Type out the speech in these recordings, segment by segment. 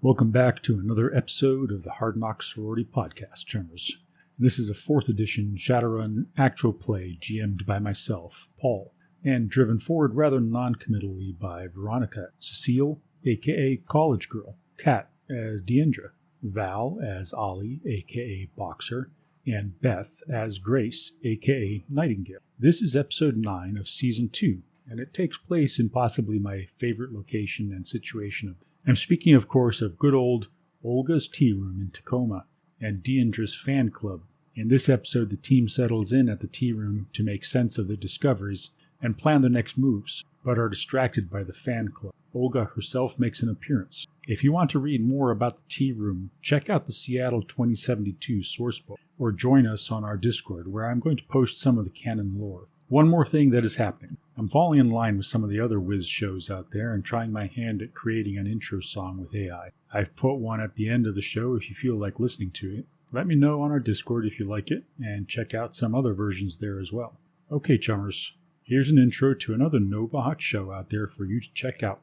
Welcome back to another episode of the Hard Knocks Sorority Podcast, Tremors. This is a 4th edition Shadowrun actual play GM'd by myself, Paul, and driven forward rather non-committally by Veronica, Cecile, aka College Girl, Kat as Deandra, Val as Ollie, aka Boxer, and Beth as Grace, aka Nightingale. This is episode 9 of season 2, and it takes place in possibly my favorite location and situation. I'm speaking, of course, of good old Olga's Tea Room in Tacoma and Deandra's fan club. In this episode, the team settles in at the tea room to make sense of their discoveries and plan their next moves, but are distracted by the fan club. Olga herself makes an appearance. If you want to read more about the tea room, check out the Seattle 2072 sourcebook, or join us on our Discord, where I'm going to post some of the canon lore. One more thing that is happening. I'm falling in line with some of the other Wiz shows out there and trying my hand at creating an intro song with AI. I've put one at the end of the show if you feel like listening to it. Let me know on our Discord if you like it, and check out some other versions there as well. Okay, chummers, here's an intro to another Nova Hot show out there for you to check out.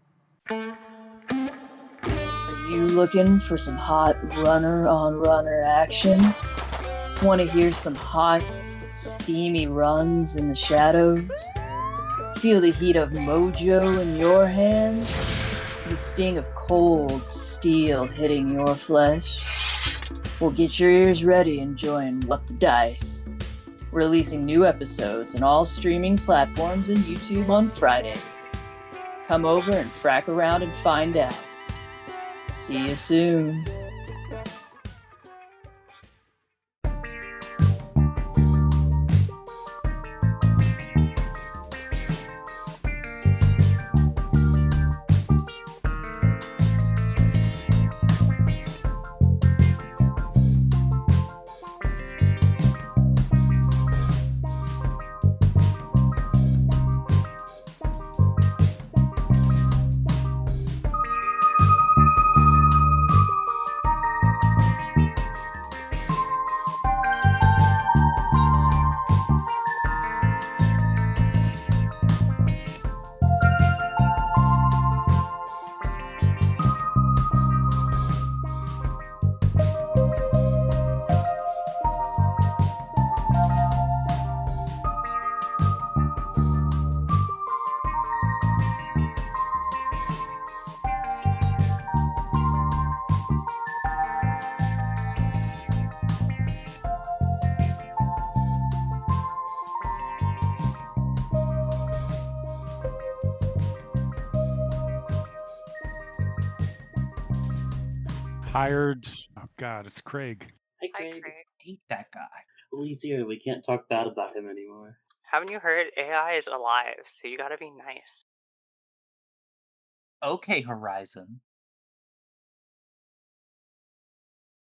Are you looking for some hot runner-on-runner action? Want to hear some hot, steamy runs in the shadows? Feel the heat of mojo in your hands? The sting of cold steel hitting your flesh? Well, get your ears ready and join What the Dice. Releasing new episodes on all streaming platforms and YouTube on Fridays. Come over and frack around and find out. See you soon. Hired. Oh God, it's Craig. Hi, Craig. Hate that guy. Easier. We can't talk bad about him anymore. Haven't you heard AI is alive, so you gotta be nice. Okay, Horizon.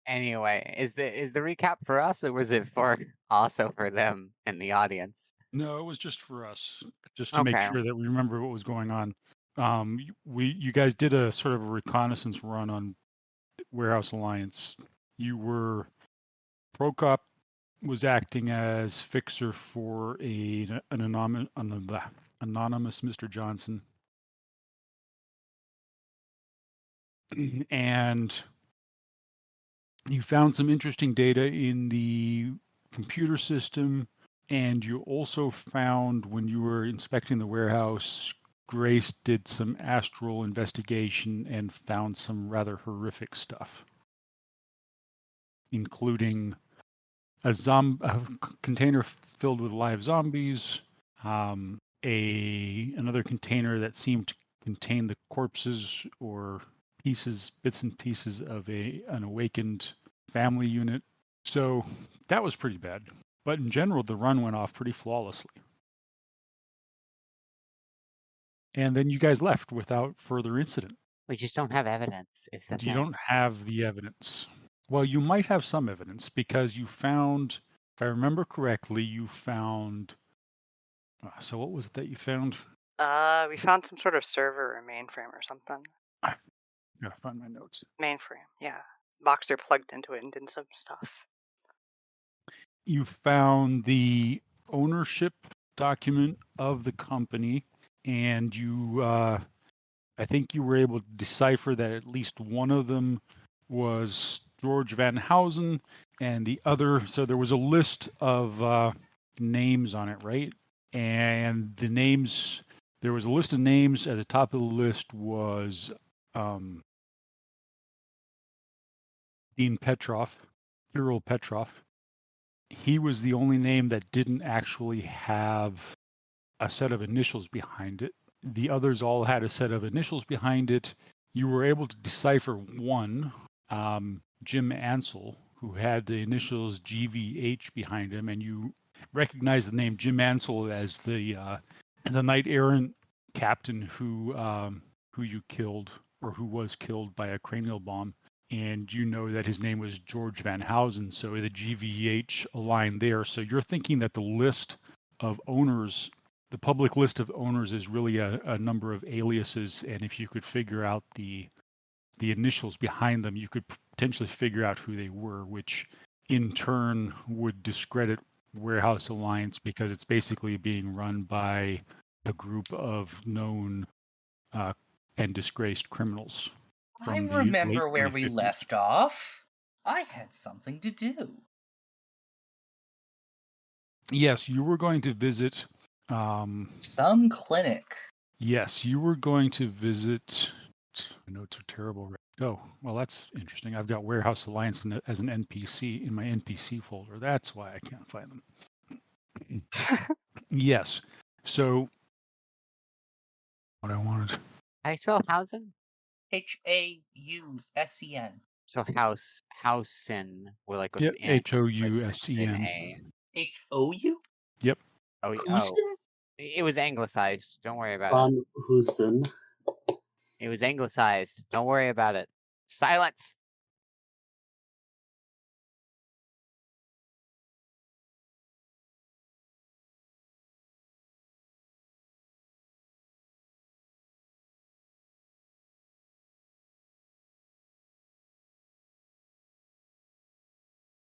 Anyway, is the recap for us, or was it for also for them in the audience? No, it was just for us, just to make sure that we remember what was going on. You guys did a sort of a reconnaissance run on Warehouse Alliance. You were Prokop was acting as fixer for an anonymous Mr. Johnson, and you found some interesting data in the computer system, and you also found, when you were inspecting the warehouse, Grace did some astral investigation and found some rather horrific stuff, including a container filled with live zombies, another container that seemed to contain the corpses or bits and pieces of an awakened family unit. So that was pretty bad. But in general, the run went off pretty flawlessly. And then you guys left without further incident. We just don't have evidence. You don't have the evidence. Well, you might have some evidence, because you found, if I remember correctly, you found... so what was it that you found? We found some sort of server or mainframe or something. I gotta find my notes. Mainframe, yeah. Boxer plugged into it and did some stuff. You found the ownership document of the company, and you I think you were able to decipher that at least one of them was George Van Housen, and the other. So there was a list of names on it, right? And the names. There was a list of names. At the top of the list was Dean Petrov, Kirill Petrov. He was the only name that didn't actually have a set of initials behind it. The others all had a set of initials behind it. You were able to decipher one, Jim Ansel, who had the initials GVH behind him, and you recognize the name Jim Ansel as the knight errant captain who you killed, or who was killed by a cranial bomb. And you know that his name was George Van Housen, so the GVH aligned there. So you're thinking that the list of owners, the public list of owners, is really a number of aliases, and if you could figure out the initials behind them, you could potentially figure out who they were, which in turn would discredit Warehouse Alliance, because it's basically being run by a group of known and disgraced criminals. I From the remember late where we 2050s. left off. I had something to do. Yes, you were going to visit. Some clinic. Yes, you were going to visit. My notes are terrible. Oh, well, that's interesting. I've got Warehouse Alliance as an NPC in my NPC folder. That's why I can't find them. Yes. So, what I wanted. How you spell Hausen? Hausen. So Hausen, with like with Yep, an Housen. A. Hou? Yep. Oh, Housen? it was anglicized. Don't worry about it. Von Husen. It was anglicized. Don't worry about it. Silence.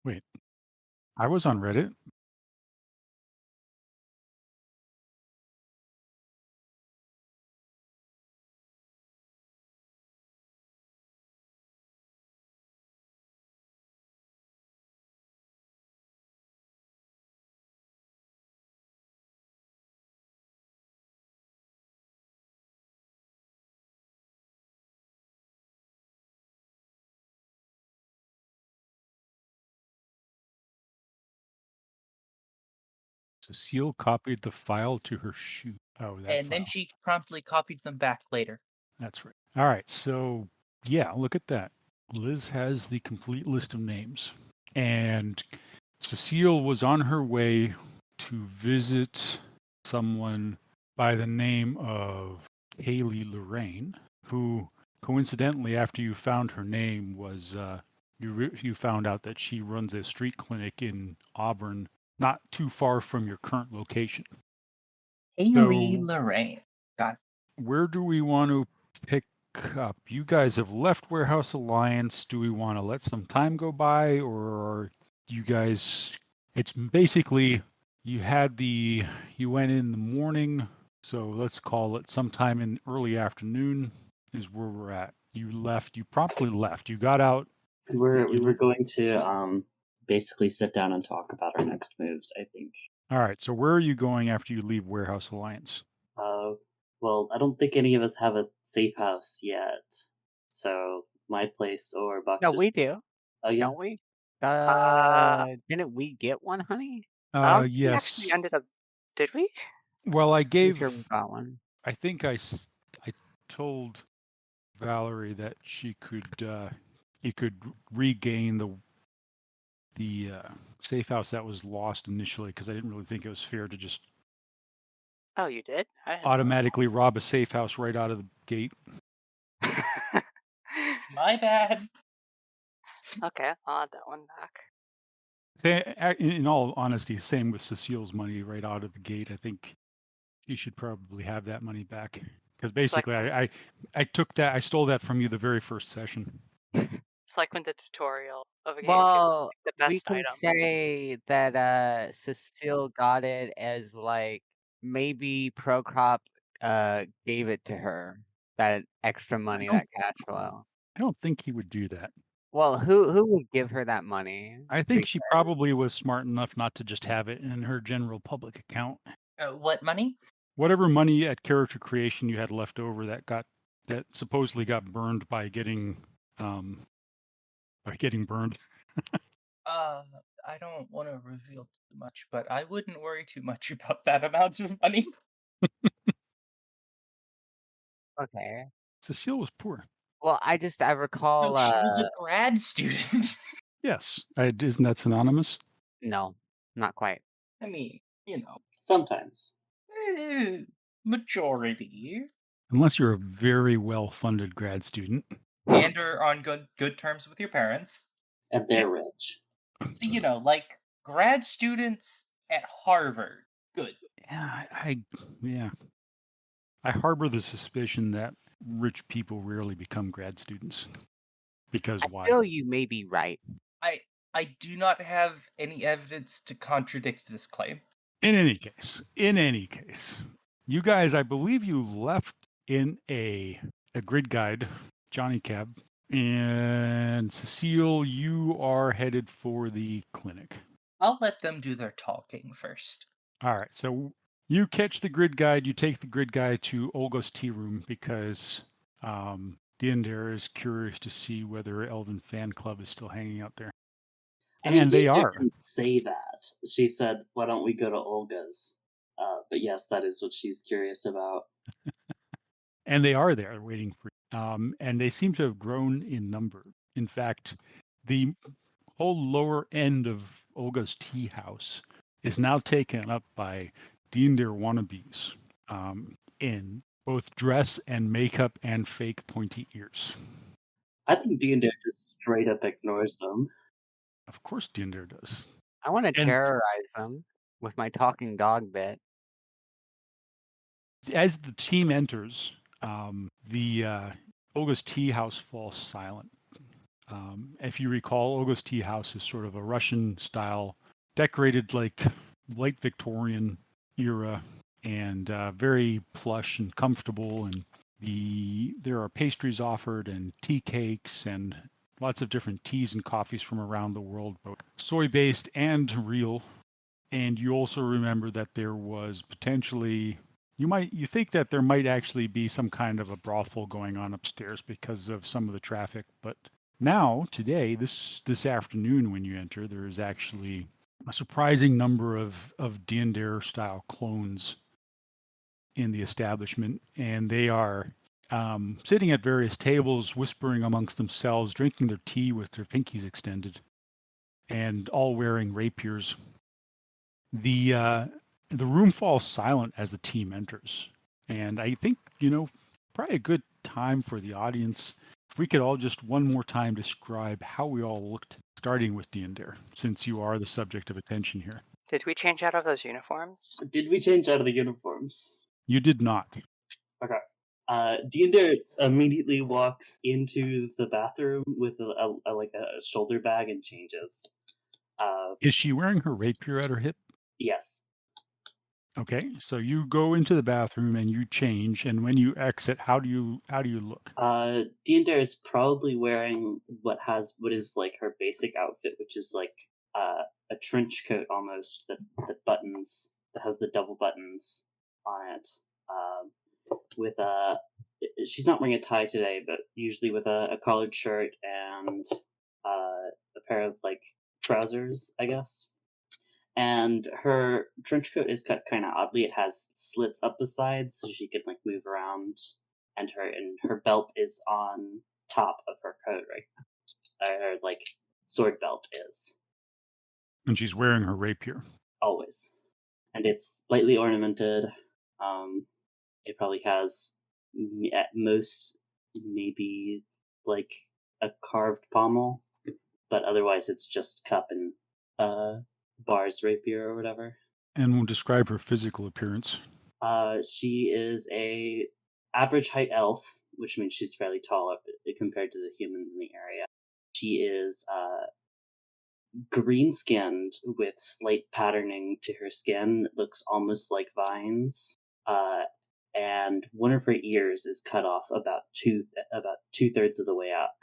Wait, I was on Reddit. Cecile copied the file to her shoe. Oh, that And file. then she promptly copied them back later. That's right. All right. So, yeah, look at that. Liz has the complete list of names. And Cecile was on her way to visit someone by the name of Haley Lorraine, who coincidentally, after you found her name, was you found out that she runs a street clinic in Auburn, not too far from your current location. Haley Lorraine. Got it. Where do we want to pick up? You guys have left Warehouse Alliance. Do we want to let some time go by, or you guys? It's basically you went in the morning, so let's call it sometime in early afternoon is where we're at. You left. You promptly left. You got out. We were going to basically sit down and talk about our next moves, I think. All right. So where are you going after you leave Warehouse Alliance? Well, I don't think any of us have a safe house yet. So my place or Buck's. No, we do. Oh yeah. Don't we? Didn't we get one, honey? We Yes. actually ended up. Did we? Well, I Pretty gave. sure we got one. I think I told Valerie that she could you could regain the safe house that was lost initially, because I didn't really think it was fair to just Oh, you did? I didn't know automatically rob a safe house right out of the gate. that. My bad. Okay, I'll add that one back. In all honesty, same with Cecile's money right out of the gate. I think you should probably have that money back, because basically I took that, I stole that from you the very first session. It's like when the tutorial of a game Well, gives the we best can item. say that Cecile got it as like maybe Procop gave it to her. that extra money, that cash flow. I don't think he would do that. Well, who would give her that money? I think she probably was smart enough not to just have it in her general public account. What money? Whatever money at character creation you had left over that supposedly got burned by getting burned. I don't want to reveal too much, but I wouldn't worry too much about that amount of money. Okay. Cecile was poor. Well, I recall. No, she was a grad student. Yes. Isn't that synonymous? No, not quite. I mean, Sometimes. Majority. Unless you're a very well-funded grad student. And are on good terms with your parents. And they're rich. So, like grad students at Harvard. Good. Yeah. I harbor the suspicion that rich people rarely become grad students. Because I why? feel you may be right. I do not have any evidence to contradict this claim. In any case, you guys, I believe you left in a grid guide, Johnny Cab, and Cecile, you are headed for the clinic. I'll let them do their talking first. All right, so you catch the grid guide, you take the grid guide to Olga's tea room because Diandere is curious to see whether Elven Fan Club is still hanging out there. And they are. Didn't say that. She said, "Why don't we go to Olga's?" But yes, that is what she's curious about. And they are there waiting for you. And they seem to have grown in number. In fact, the whole lower end of Olga's tea house is now taken up by Diandere wannabes in both dress and makeup and fake pointy ears. I think Diandere just straight up ignores them. Of course Diandere does. I want to terrorize them with my talking dog bit. As the team enters, the Olga's tea house falls silent. If you recall, Olga's tea house is sort of a Russian style, decorated like late Victorian era, and very plush and comfortable. And there are pastries offered and tea cakes and lots of different teas and coffees from around the world, both soy-based and real. And you also remember that there was potentially, you think that there might actually be some kind of a brothel going on upstairs because of some of the traffic. But now, today, this afternoon when you enter, there is actually a surprising number of Diandere style clones in the establishment, and they are sitting at various tables, whispering amongst themselves, drinking their tea with their pinkies extended, and all wearing rapiers. The room falls silent as the team enters, and I think probably a good time for the audience if we could all just one more time describe how we all looked, starting with Diandere, since you are the subject of attention here. Did we change out of those uniforms? Did we change out of the uniforms? You did not. Okay. Diandere immediately walks into the bathroom with a shoulder bag and changes. Is she wearing her rapier at her hip? Yes. Okay, so you go into the bathroom and you change, and when you exit, how do you look? Diandere is probably wearing what is like her basic outfit, which is like a trench coat almost that has the double buttons on it. With she's not wearing a tie today, but usually with a collared shirt and a pair of like trousers, I guess. And her trench coat is cut kind of oddly. It has slits up the sides so she can like move around, and her belt is on top of her coat, right? Her like sword belt is. And she's wearing her rapier. Always. And it's slightly ornamented. It probably has at most maybe like a carved pommel, but otherwise it's just cup and Bar's rapier or whatever. And we'll describe her physical appearance. She is a average height elf, which means she's fairly tall compared to the humans in the area. She is green skinned with slight patterning to her skin. It looks almost like vines. and one of her ears is cut off about two-thirds of the way up.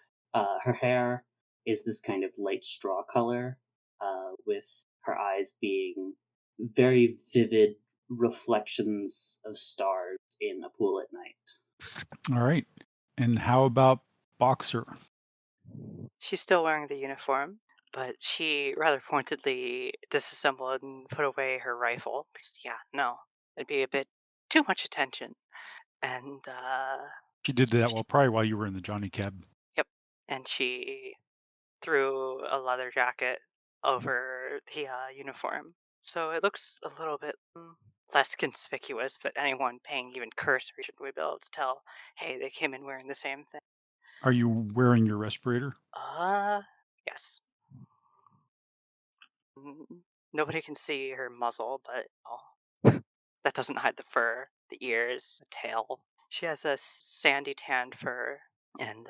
Her hair is this kind of light straw color, with her eyes being very vivid reflections of stars in a pool at night. All right. And how about Boxer? She's still wearing the uniform, but she rather pointedly disassembled and put away her rifle. Because, yeah, no, it'd be a bit too much attention. And, She did that probably while you were in the Johnny Cab. yep. And she threw a leather jacket over the uniform. So it looks a little bit less conspicuous, but anyone paying even cursory should be able to tell, hey, they came in wearing the same thing. Are you wearing your respirator? Yes. Nobody can see her muzzle, but that doesn't hide the fur, the ears, the tail. She has a sandy tanned fur, and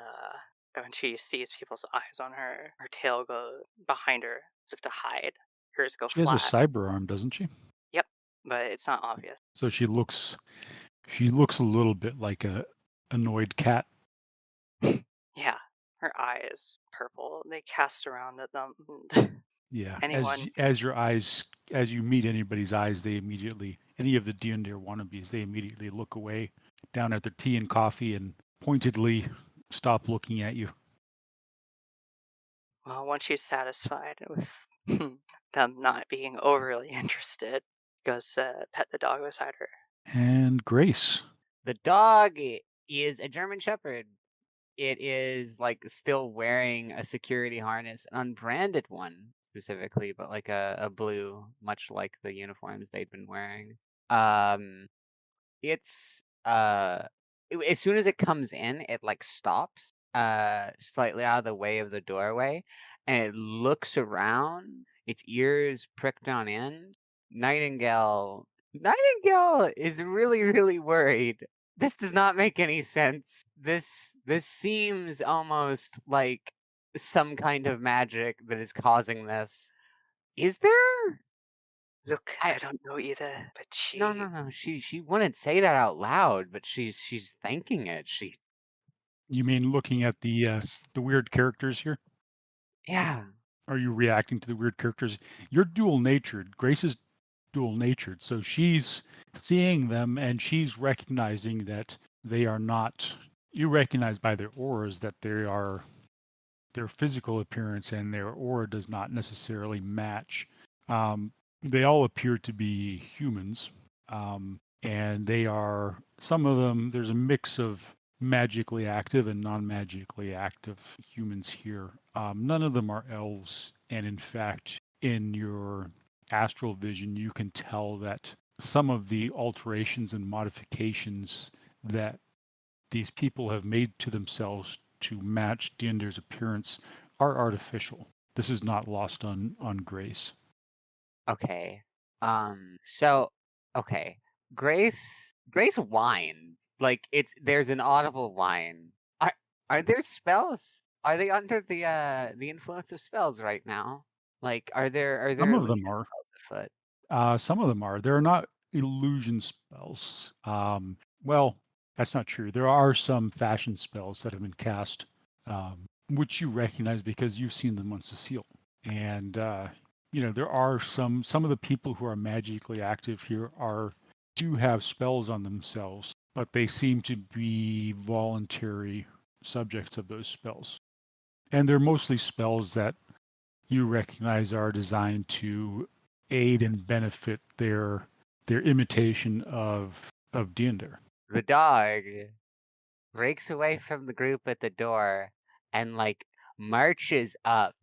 when she sees people's eyes on her, her tail goes behind her as if to hide. Hers go She has flat. a cyber arm, doesn't she? Yep, but it's not obvious. So she looks a little bit like a annoyed cat. Yeah, her eyes purple. They cast around at them. Yeah. Anyone? As you meet anybody's eyes, any of the Deondir wannabes, they immediately look away down at their tea and coffee and pointedly stop looking at you. Well, once she's satisfied with them not being overly interested, goes pet the dog beside her. And Grace. The dog is a German Shepherd. It is like still wearing a security harness, an unbranded one specifically, but like a blue, much like the uniforms they'd been wearing. It's as soon as it comes in, it like stops slightly out of the way of the doorway, and it looks around, its ears pricked on end. Nightingale is really, really worried. This does not make any sense. This seems almost like some kind of magic that is causing this. Is there? Look, I don't know either, but she. No. She wouldn't say that out loud, but she's thinking it. You mean looking at the weird characters here? Yeah. Are you reacting to the weird characters? You're dual-natured. Grace is dual-natured, so she's seeing them and she's recognizing that they are not. You recognize by their auras that they are their physical appearance and their aura does not necessarily match. They all appear to be humans, and they are, some of them, there's a mix of magically active and non-magically active humans here. None of them are elves, and in fact, in your astral vision, you can tell that some of the alterations and modifications that these people have made to themselves to match Diender's appearance are artificial. This is not lost on Grace. Okay. So okay. Grace whine. Like there's an audible whine. Are there spells? Are they under the influence of spells right now? Like are there Some of illusion them are. spells afoot? Some of them are. They're not illusion spells. Well, that's not true. There are some fashion spells that have been cast, which you recognize because you've seen them on Cecile. And there are some of the people who are magically active here do have spells on themselves, but they seem to be voluntary subjects of those spells. And they're mostly spells that you recognize are designed to aid and benefit their imitation of Diender. The dog breaks away from the group at the door and like marches up.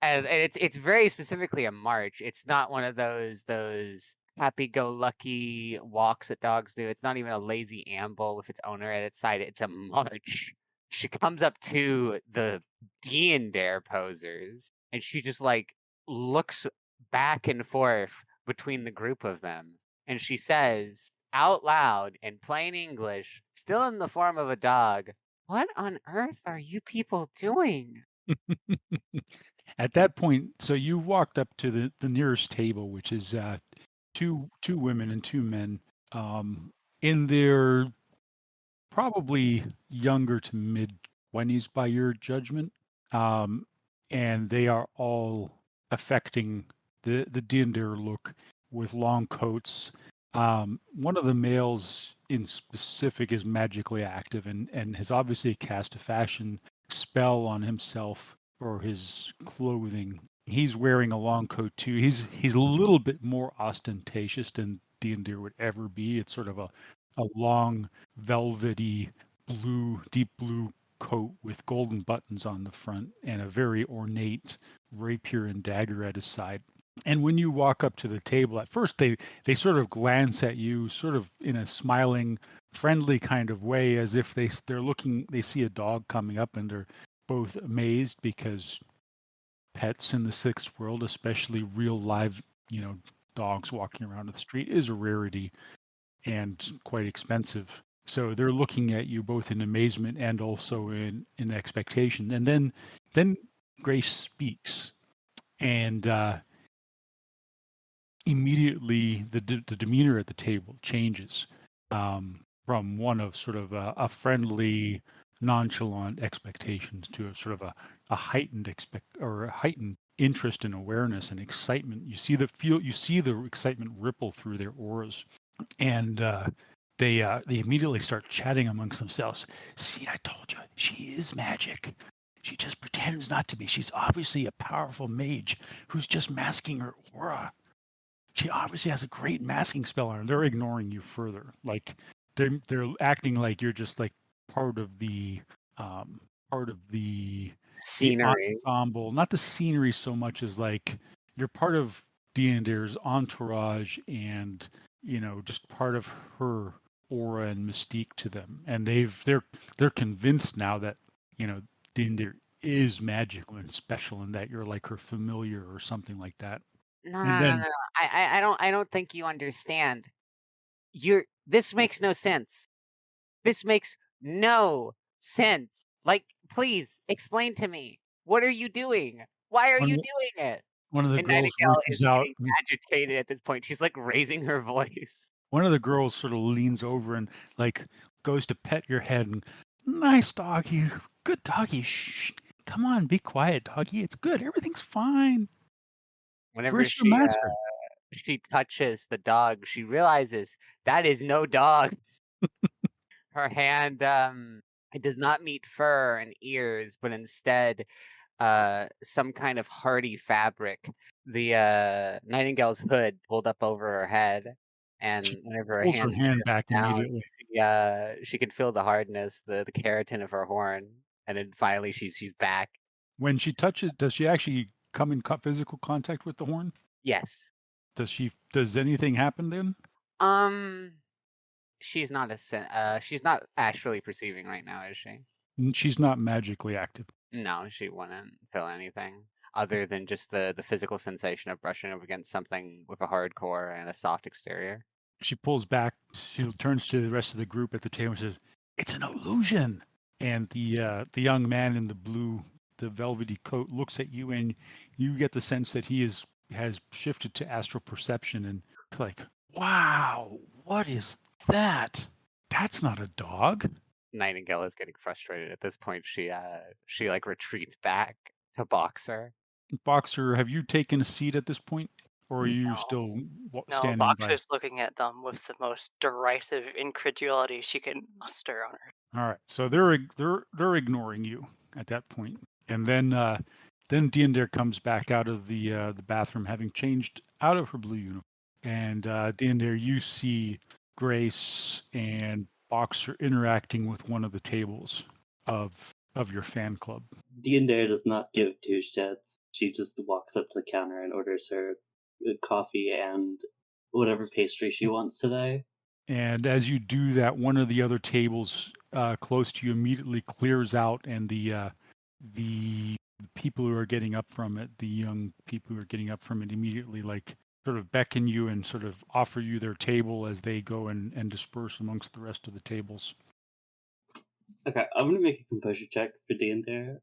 And it's very specifically a march. It's not one of those happy-go-lucky walks that dogs do. It's not even a lazy amble with its owner at its side. It's a march. She comes up to the Dare posers, and she just like looks back and forth between the group of them, and she says out loud in plain English, still in the form of a dog, "What on earth are you people doing?" At that point, so you walked up to the nearest table, which is two women and two men. in their probably younger to mid-20s by your judgment, and they are all affecting the Dindir look with long coats. One of the males in specific is magically active and has obviously cast a fashion spell on himself or his clothing. He's wearing a long coat too. He's a little bit more ostentatious than Dindir would ever be. It's sort of a long velvety blue, deep blue coat with golden buttons on the front and a very ornate rapier and dagger at his side. And when you walk up to the table, at first they sort of glance at you, sort of in a smiling, friendly kind of way, as if they see a dog coming up, and they're both amazed because pets in the sixth world, especially real live, dogs walking around the street, is a rarity and quite expensive. So they're looking at you both in amazement and also in expectation. And then Grace speaks, and immediately the demeanor at the table changes, from one of sort of a friendly, nonchalant expectations to a sort of a heightened a heightened interest and awareness and excitement. You see the excitement ripple through their auras, and they immediately start chatting amongst themselves. See, I told you, she is magic. She just pretends not to be. She's obviously a powerful mage who's just masking her aura. She obviously has a great masking spell on her. They're ignoring you further. Like they're acting like you're just like part of the part of the Scenery. ensemble, not the scenery so much as like you're part of Deander's entourage and just part of her aura and mystique to them. And they're convinced now that Deander is magical and special and that you're like her familiar or something like that. No, And no, no, then no. I don't think you understand. This makes no sense. This makes no sense. Like, please explain to me. What are you doing? Why are one you of the, doing it? one of the And girls Nightingale is reaches out. getting agitated at this point. She's like raising her voice. One of the girls sort of leans over and like goes to pet your head and, nice doggy, good doggy. Shh, come on, be quiet, doggy. It's good. Everything's fine. Whenever Where's your master? she touches the dog, she realizes that is no dog. Her hand it does not meet fur and ears, but instead some kind of hardy fabric. The Nightingale's hood pulled up over her head, and whenever her Pulls her hand hand shifts back down, immediately. she could feel the hardness, the keratin of her horn, and then finally she's back. When she touches, does she actually come in physical contact with the horn? Yes. Does anything happen then? She's not actually perceiving right now, is she? She's not magically active. No, she wouldn't feel anything other than just the physical sensation of brushing up against something with a hard core and a soft exterior. She pulls back. She turns to the rest of the group at the table and says, "It's an illusion." And the young man in the velvety coat looks at you, and you get the sense that he has shifted to astral perception, and it's like, wow, what is that? That's not a dog. Nightingale is getting frustrated at this point. She like retreats back to Boxer. Boxer, have you taken a seat at this point, or are you No. still No, standing by? Boxer's looking at them with the most derisive incredulity she can muster on her. All right, so they're ignoring you at that point, and then Diander comes back out of the bathroom, having changed out of her blue uniform, and Diander, you see Grace and Boxer interacting with one of the tables of your fan club. Diandere does not give two shits. She just walks up to the counter and orders her coffee and whatever pastry she wants today. And as you do that, one of the other tables close to you immediately clears out, and the people who are getting up from it, the young people who are getting up from it, immediately like sort of beckon you and sort of offer you their table as they go and disperse amongst the rest of the tables. Okay, I'm gonna make a composure check for Diandere,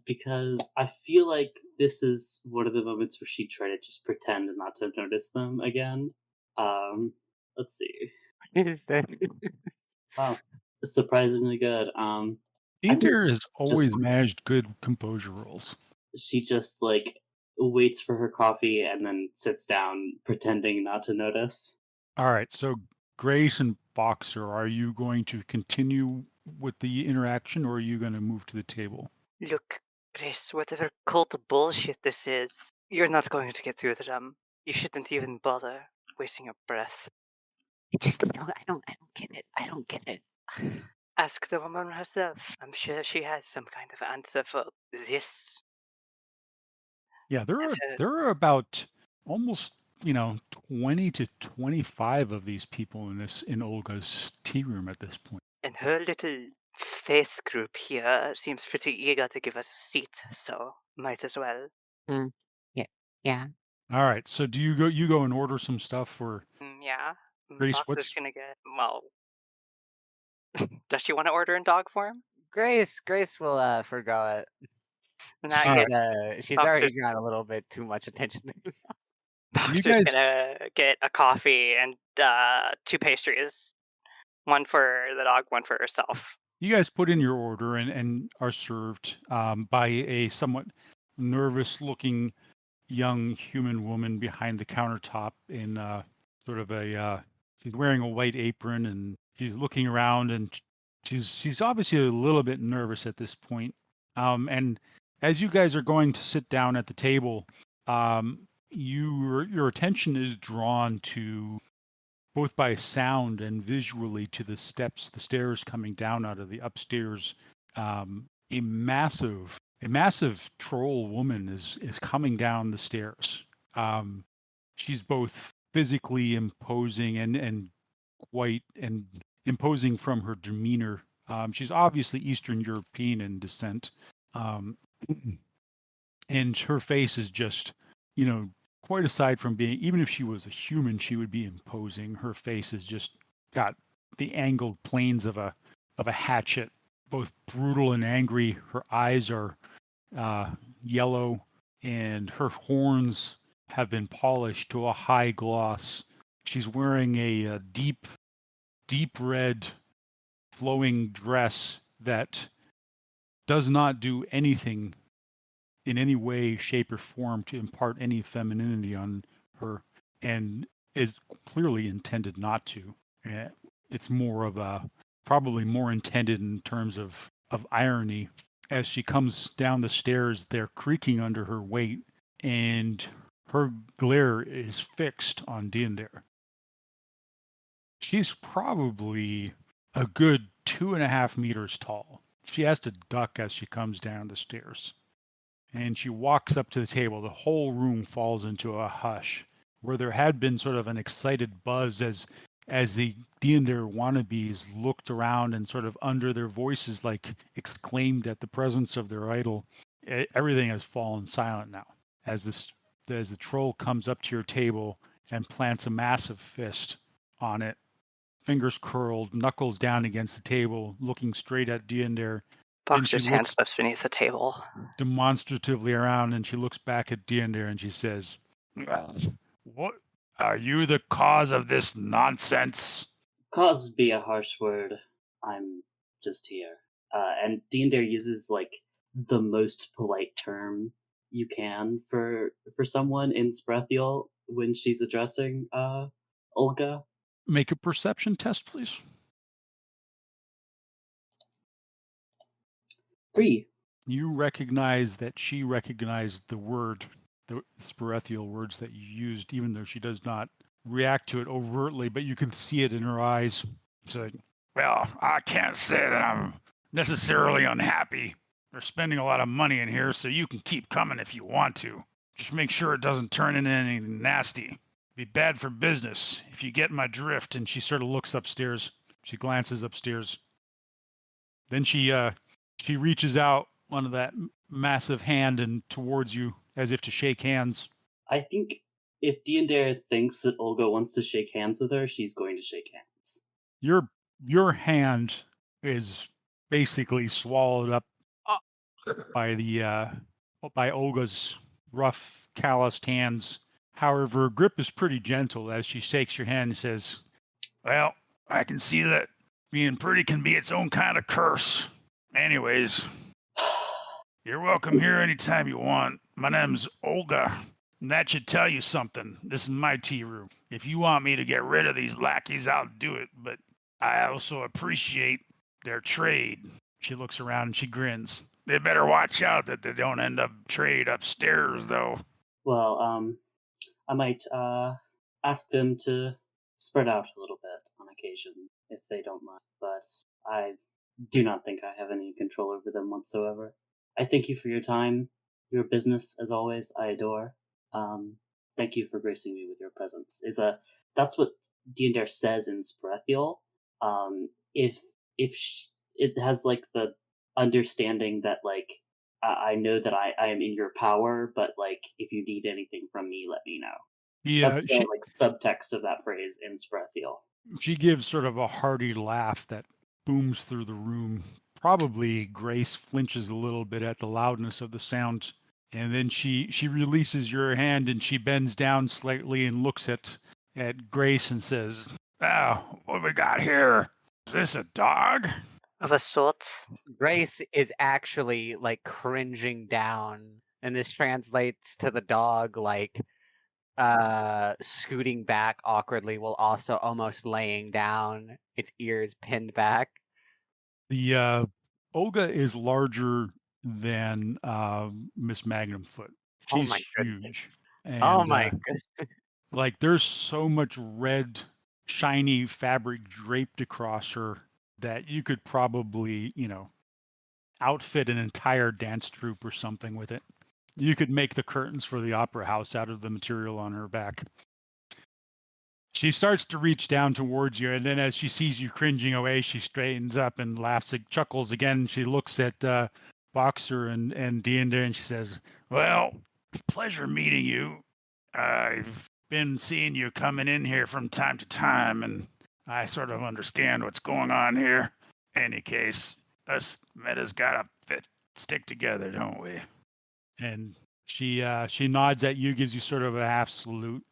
because I feel like this is one of the moments where she tried to just pretend not to notice them again. Let's see. Is that Wow, surprisingly good. I think Deandare has just always managed good composure rolls. she just like waits for her coffee and then sits down, pretending not to notice. All right, so Grace and Boxer, are you going to continue with the interaction, or are you going to move to the table? Look, Chris, whatever cult bullshit this is, you're not going to get through to them. You shouldn't even bother wasting your breath. I don't get it. I don't get it. Ask the woman herself. I'm sure she has some kind of answer for this. Yeah, And her, there are about almost 20 to 25 of these people in Olga's tea room at this point. and her little faith group here seems pretty eager to give us a seat, so might as well. Yeah. All right, so do you go and order some stuff for Yeah. Grace? Box is gonna get, well, does she want to order in dog form? Grace will forgo it. In that case, She's Boxer's, already got a little bit too much attention. You Boxer's guys gonna get a coffee and 2 pastries. One for the dog, one for herself. you guys put in your order and are served by a somewhat nervous-looking young human woman behind the countertop in sort of a she's wearing a white apron and she's looking around and she's obviously a little bit nervous at this point. And as you guys are going to sit down at the table, your attention is drawn to both by sound and visually to the stairs coming down out of the upstairs. A massive troll woman is coming down the stairs. She's both physically imposing and quite and imposing from her demeanor. She's obviously Eastern European in descent, and her face is just, quite aside from being, even if she was a human, she would be imposing. Her face has just got the angled planes of a hatchet, both brutal and angry. Her eyes are yellow, and her horns have been polished to a high gloss. She's wearing a deep red flowing dress that does not do anything in any way, shape, or form to impart any femininity on her, and is clearly intended not to. It's more of a probably more intended in terms of irony. As she comes down the stairs, they're creaking under her weight, and her glare is fixed on Deandare. She's probably a good 2.5 meters tall. She has to duck as she comes down the stairs. And she walks up to the table. The whole room falls into a hush, where there had been sort of an excited buzz as the Deandare wannabes looked around and sort of under their voices like exclaimed at the presence of their idol. Everything has fallen silent now as the troll comes up to your table and plants a massive fist on it, fingers curled, knuckles down against the table, looking straight at Deandare. Boxer's hand slips beneath the table. Demonstratively around, and she looks back at Deandare and she says, "What are you the cause of this nonsense?" Cause would be a harsh word. I'm just here. And Deandare uses like the most polite term you can for someone in Sprethiel when she's addressing Olga. Make a perception test, please. 3. You recognize that she recognized the Sprethiel words that you used, even though she does not react to it overtly, but you can see it in her eyes. She's like, "Well, I can't say that I'm necessarily unhappy. They're spending a lot of money in here, so you can keep coming if you want to. Just make sure it doesn't turn into anything nasty. Be bad for business if you get my drift." And she sort of looks upstairs. She glances upstairs. Then she reaches out one of that massive hand and towards you as if to shake hands. I think if Deandare thinks that Olga wants to shake hands with her, she's going to shake hands. Your hand is basically swallowed up by Olga's rough, calloused hands. However, her grip is pretty gentle as she shakes your hand and says, "Well, I can see that being pretty can be its own kind of curse. Anyways, you're welcome here anytime you want. My name's Olga, and that should tell you something. This is my tea room. If you want me to get rid of these lackeys, I'll do it, but I also appreciate their trade. She looks around and she grins. They better watch out that they don't end up trade upstairs, though. Well, I might ask them to spread out a little bit on occasion if they don't mind, but I do not think I have any control over them whatsoever. I thank you for your time, your business, as always. I adore. Thank you for gracing me with your presence. That's what Dare says in Sprethiel. If it has like the understanding that like I know that I am in your power, but like if you need anything from me, let me know. Yeah, That's the like subtext of that phrase in Sprethiel. she gives sort of a hearty laugh that booms through the room. Probably Grace flinches a little bit at the loudness of the sound, and then she releases your hand and she bends down slightly and looks at Grace and says, "Oh, what we got here? Is this a dog?" Of a sort. Grace is actually like cringing down, and this translates to the dog like scooting back awkwardly while also almost laying down, its ears pinned back. The Olga is larger than Miss Magnumfoot. Oh She's my huge, goodness. and Oh my goodness. like there's so much red, shiny fabric draped across her that you could probably, outfit an entire dance troupe or something with it. You could make the curtains for the opera house out of the material on her back. She starts to reach down towards you, and then as she sees you cringing away, she straightens up and laughs, chuckles again. She looks at Boxer and Deander, and she says, "Well, pleasure meeting you. I've been seeing you coming in here from time to time, and I sort of understand what's going on here. Any case, us metas gotta stick together, don't we?" And she nods at you, gives you sort of a half salute,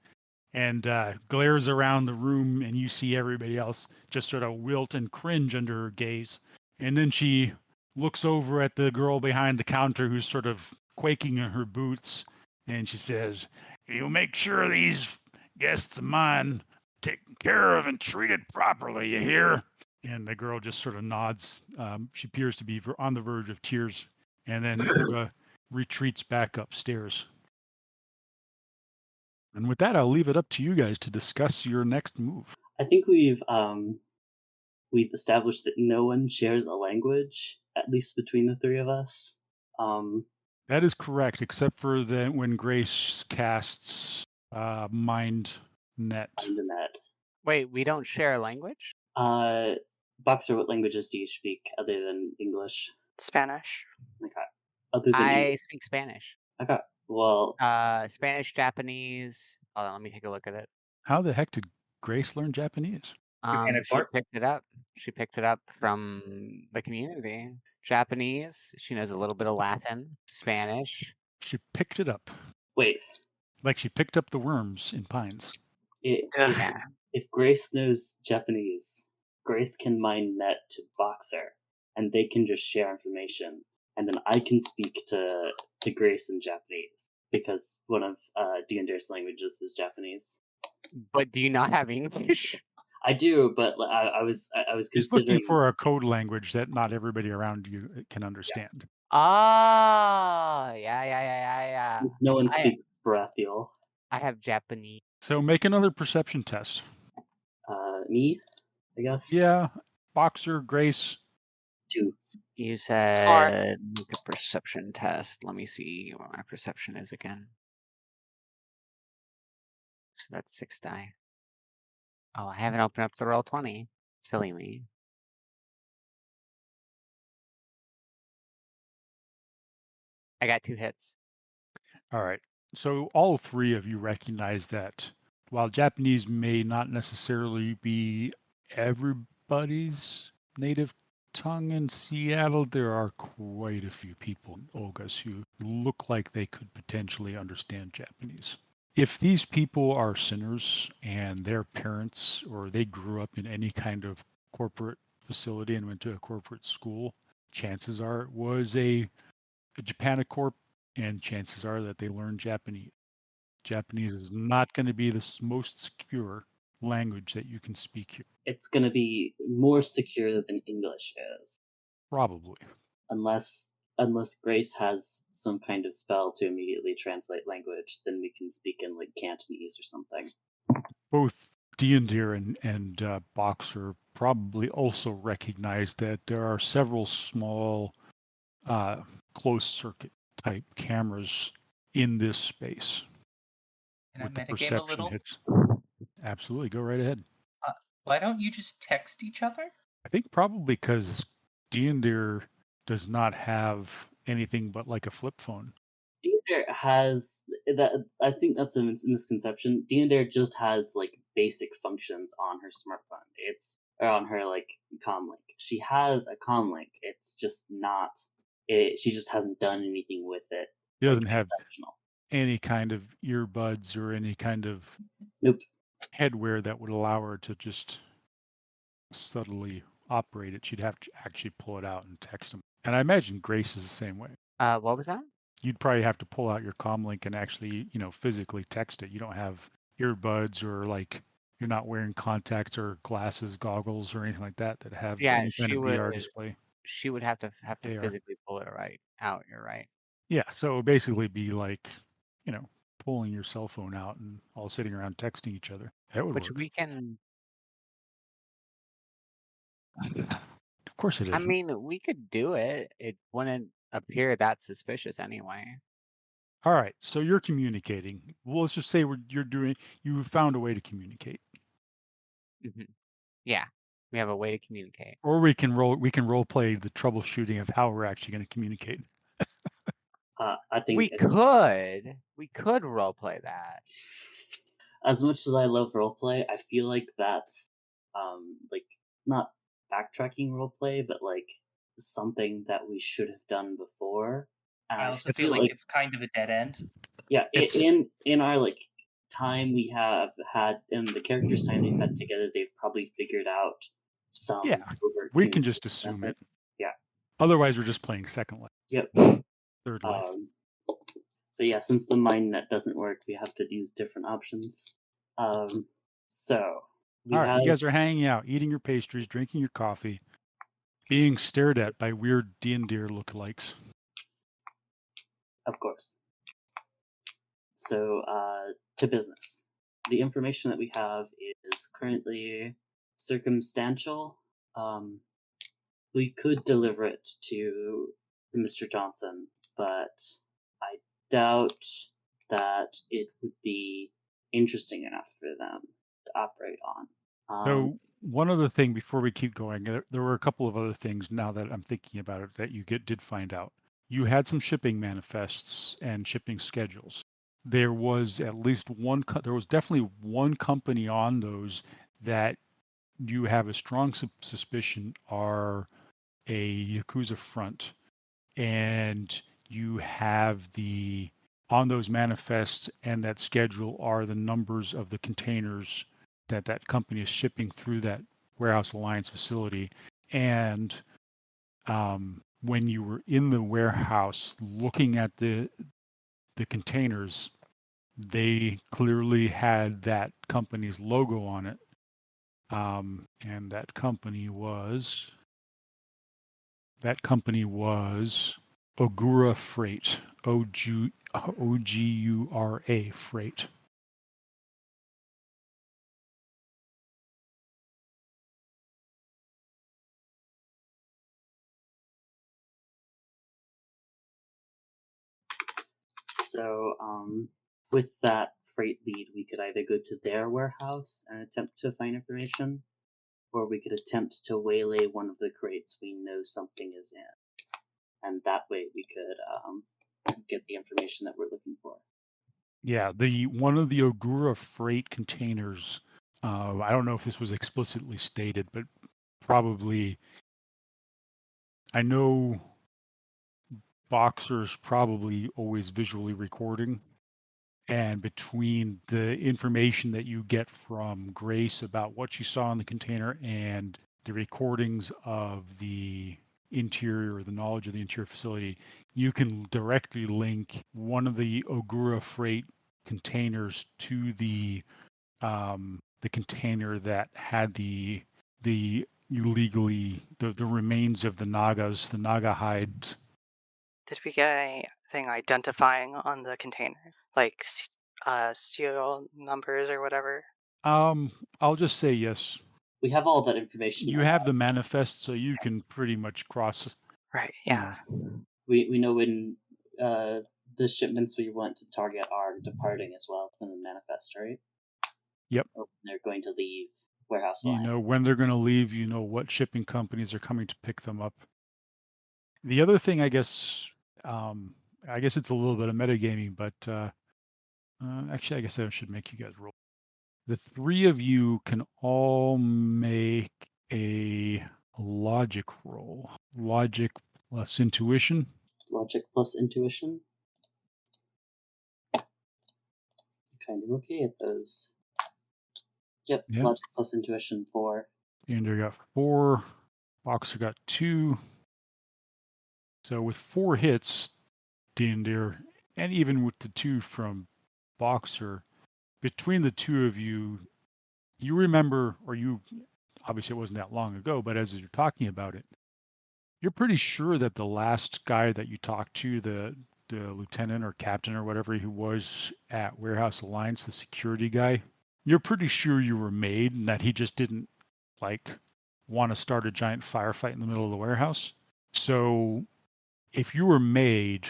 and glares around the room, and you see everybody else just sort of wilt and cringe under her gaze. And then she looks over at the girl behind the counter who's sort of quaking in her boots, and she says, "You make sure these guests of mine taken care of and treated properly, you hear?" And the girl just sort of nods. She appears to be on the verge of tears, and then Olga retreats back upstairs. And with that, I'll leave it up to you guys to discuss your next move. I think we've established that no one shares a language, at least between the three of us. That is correct, except for that when Grace casts Mind Net. Internet. Wait, we don't share a language? Boxer, what languages do you speak other than English? Spanish. Okay. Other than I English. speak Spanish. Okay. Well, Spanish, Japanese. Hold on, let me take a look at it. How the heck did Grace learn Japanese? She picked it up. She picked it up from the community. Japanese. She knows a little bit of Latin. Spanish. She picked it up. wait. Like she picked up the worms in pines. Yeah. If Grace knows Japanese, Grace can mind net to Boxer, and they can just share information, and then I can speak to Grace in Japanese because one of D&Dare's languages is Japanese. But do you not have English? I do, but I was She's considering looking for a code language that not everybody around you can understand. Oh, yeah. if no one speaks Baratheon. I have Japanese. So make another perception test. Me, I guess. Yeah, Boxer, Grace. 2. You said make a perception test. Let me see what my perception is again. So that's 6 die. Oh, I haven't opened up the roll 20. Silly me. I got 2 hits. All right. So all three of you recognize that while Japanese may not necessarily be everybody's native tongue in Seattle, there are quite a few people in Olga's who look like they could potentially understand Japanese. if these people are sinners and their parents or they grew up in any kind of corporate facility and went to a corporate school, chances are it was a Japanicorp, and chances are that they learned Japanese. Japanese is not going to be the most secure language that you can speak here. It's going to be more secure than English is, Probably. unless Grace has some kind of spell to immediately translate language. Then we can speak in like Cantonese or something. Both Deandir and Boxer probably also recognize that there are several small closed circuit type cameras in this space. Can With the I metagame a perception little? hits. Absolutely, go right ahead. Why don't you just text each other? I think probably because Deandir does not have anything but like a flip phone. Deander has that. I think that's a misconception. Deander just has like basic functions on her smartphone. It's or on her like comlink. She has a comlink. It's just not. She just hasn't done anything with it. He Like doesn't have exceptional. any kind of earbuds or any kind of Nope. headwear that would allow her to just subtly operate it. She'd have to actually pull it out and text him. And I imagine Grace is the same way. What was that? You'd probably have to pull out your comlink and actually, physically text it. You don't have earbuds or like you're not wearing contacts or glasses, goggles, or anything like that that have Yeah, any kind of VR display. She would have to AR. physically pull it right out. You're right. Yeah, so it would basically be like, pulling your cell phone out and all sitting around texting each other. That would Which work. we can. Of course it I isn't. mean, we could do it. It wouldn't appear that suspicious anyway. All right, so you're communicating. Well, let's just say you found a way to communicate. Yeah, we have a way to communicate. Or we can role play the troubleshooting of how we're actually going to communicate. I think We could role play that. as much as I love roleplay, I feel like that's like not backtracking roleplay, but like something that we should have done before. And I also feel like it's kind of a dead end. Yeah, in our like time we have had in the characters' time they've had together, they've probably figured out some. Yeah, overt we can just communication assume method. it. Yeah. Otherwise, we're just playing Second Life. Yep. Third Life. But yeah, since the MindNet doesn't work, we have to use different options. So we All right, have, you guys are hanging out, eating your pastries, drinking your coffee, being stared at by weird Deer lookalikes. of course. So to business. The information that we have is currently circumstantial. We could deliver it to Mr. Johnson, but I doubt that it would be interesting enough for them to operate on. So one other thing before we keep going, there were a couple of other things now that I'm thinking about it that you did find out. You had some shipping manifests and shipping schedules. There was at least there was definitely one company on those that you have a strong suspicion are a Yakuza front, and you have on those manifests and that schedule are the numbers of the containers that company is shipping through that Warehouse Alliance facility. And when you were in the warehouse looking at the containers, they clearly had that company's logo on it. And that company was Ogura Freight, Ogura Freight. So with that freight lead, we could either go to their warehouse and attempt to find information, or we could attempt to waylay one of the crates we know something is in. And that way we could get the information that we're looking for. Yeah, one of the Ogura Freight containers, I don't know if this was explicitly stated, but probably, I know Boxer's probably always visually recording, And between the information that you get from Grace about what she saw in the container and the recordings of the interior or the knowledge of the interior facility, you can directly link one of the Ogura freight containers to the container that had the illegally the remains of the Nagas, the Naga hides. Did we get anything identifying on the container, like serial numbers or whatever? I'll just say yes. We have all that information. You have the manifest, so you can pretty much cross. Right. You Yeah. know. We know when the shipments we want to target are departing as well from the manifest, right? Yep. Or when they're going to leave warehouse You lines. know when they're going to leave. You know what shipping companies are coming to pick them up. The other thing, I guess it's a little bit of metagaming, but actually, I guess I should make you guys roll. The three of you can all make a logic roll. Logic plus intuition. Logic plus intuition. Kind of okay at those. Yep. Logic plus intuition 4. Andrew got 4. Boxer got 2. So with 4 hits, Deer, and even with the 2 from Boxer, between the two of you, you remember, or you, obviously it wasn't that long ago, but as you're talking about it, you're pretty sure that the last guy that you talked to, the lieutenant or captain or whatever he was at Warehouse Alliance, the security guy, you're pretty sure you were made and that he just didn't want to start a giant firefight in the middle of the warehouse. So if you were made,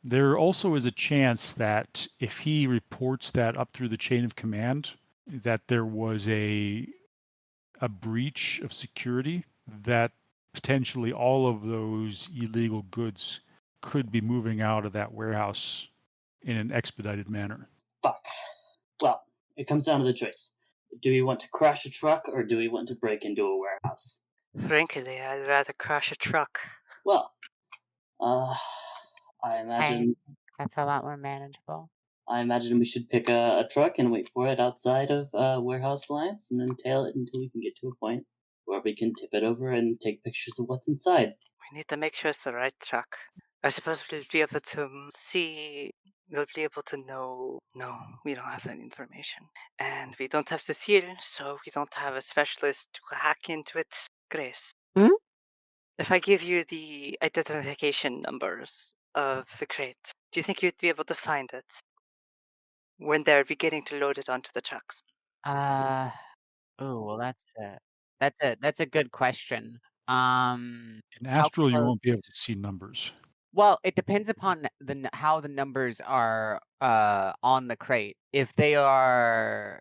there also is a chance that if he reports that up through the chain of command, that there was a breach of security, that potentially all of those illegal goods could be moving out of that warehouse in an expedited manner. Fuck. Well, it comes down to the choice. Do we want to crash a truck or do we want to break into a warehouse? Frankly, I'd rather crash a truck. Well, I imagine that's a lot more manageable. I imagine we should pick a truck and wait for it outside of Warehouse Alliance and then tail it until we can get to a point where we can tip it over and take pictures of what's inside. We need to make sure it's the right truck. I suppose we'll be able to see. We'll be able to know. No, we don't have that information. And we don't have the seal, so we don't have a specialist to hack into it. Grace. Hmm? If I give you the identification numbers of the crate, do you think you'd be able to find it when they're beginning to load it onto the trucks? Well, that's a good question. In How Astral, you close? won't be able to see numbers. Well, it depends upon how the numbers are on the crate. If they are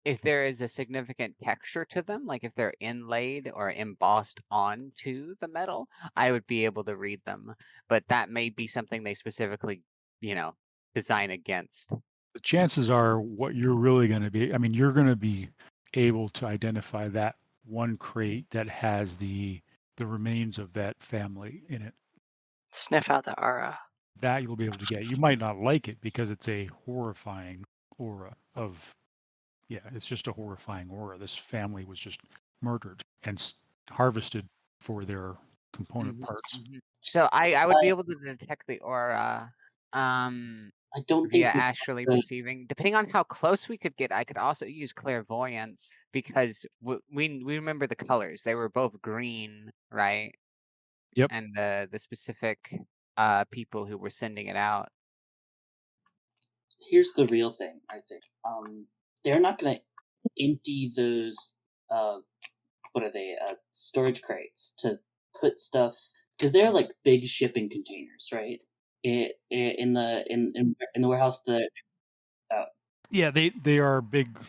if there is a significant texture to them, like if they're inlaid or embossed onto the metal, I would be able to read them. But that may be something they specifically, design against. The chances are what you're really going to be, you're going to be able to identify that one crate that has the remains of that family in it. Sniff out the aura. That you'll be able to get. You might not like it because it's a horrifying aura of, it's just a horrifying aura. This family was just murdered and harvested for their component parts. So I would be able to detect the aura I don't think via astrally perceiving. Depending on how close we could get, I could also use clairvoyance because we remember the colors. They were both green, right? Yep. And the specific people who were sending it out. Here's the real thing, I think. They're not going to empty those what are they? Storage crates to put stuff because they're like big shipping containers, right? In the warehouse that. Yeah, they are big.